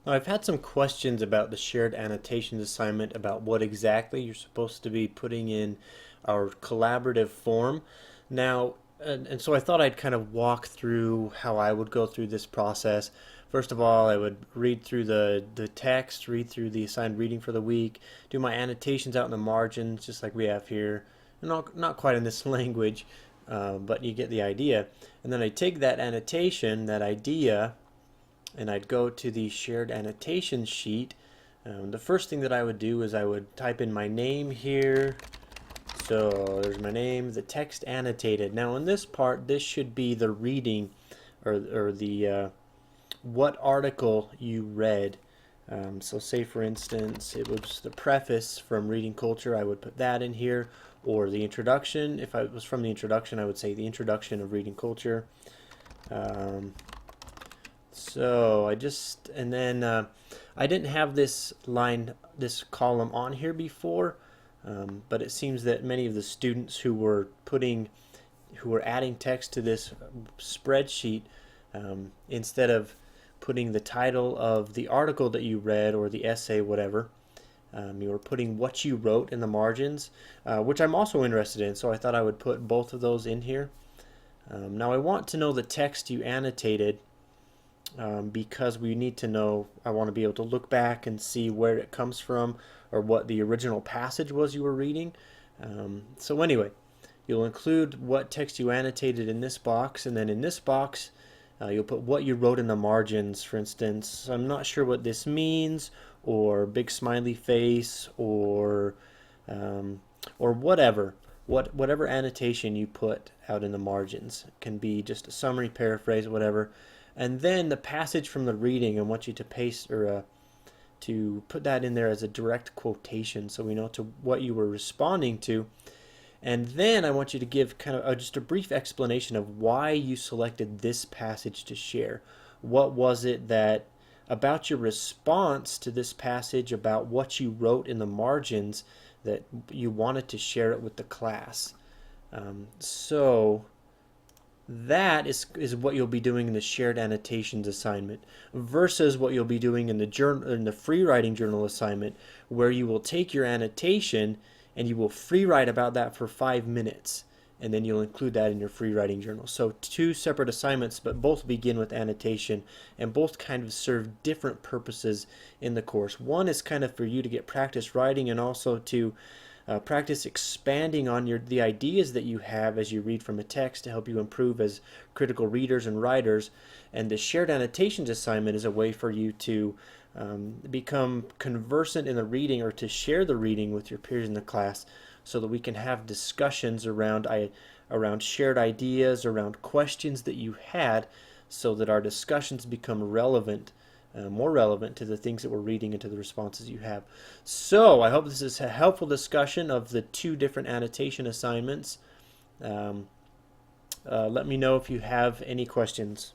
Now, I've had some questions about the shared annotations assignment about what exactly you're supposed to be putting in our collaborative form. Now, and so I thought I'd kind of walk through how I would go through this process. First of all, I would read through the text, read through the assigned reading for the week, do my annotations out in the margins, just like we have here. Not quite in this language, but you get the idea. And then I take that annotation, that idea, and I'd go to the shared annotation sheet. The first thing that I would do is I would type in my name here. So there's my name, the text annotated. Now in this part, this should be the reading or the what article you read. So say for instance, it was the preface from Reading Culture, I would put that in here, or the introduction. If it was from the introduction, I would say the introduction of Reading Culture. So I just, and then I didn't have this line, this column on here before, but it seems that many of the students who were adding text to this spreadsheet, instead of putting the title of the article that you read or the essay, whatever, you were putting what you wrote in the margins, which I'm also interested in, so I thought I would put both of those in here. Now I want to know the text you annotated, because we need to know, I want to be able to look back and see where it comes from or what the original passage was you were reading. So anyway, you'll include what text you annotated in this box, and then in this box you'll put what you wrote in the margins. For instance, I'm not sure what this means, or big smiley face, or whatever annotation you put out in the margins. It can be just a summary, paraphrase, whatever. And then the passage from the reading, I want you to paste or to put that in there as a direct quotation, so we know to what you were responding to. And then I want you to give kind of just a brief explanation of why you selected this passage to share. What was it that about your response to this passage, about what you wrote in the margins, that you wanted to share it with the class? So that is what you'll be doing in the shared annotations assignment versus what you'll be doing in the free writing journal assignment, where you will take your annotation and you will free write about that for 5 minutes, and then you'll include that in your free writing journal. So two separate assignments, but both begin with annotation, and both kind of serve different purposes in the course. One is kind of for you to get practice writing, and also to practice expanding on the ideas that you have as you read from a text, to help you improve as critical readers and writers. And the shared annotations assignment is a way for you to become conversant in the reading, or to share the reading with your peers in the class, so that we can have discussions around shared ideas, around questions that you had, so that our discussions become relevant, more relevant to the things that we're reading and to the responses you have. So I hope this is a helpful discussion of the two different annotation assignments. Let me know if you have any questions.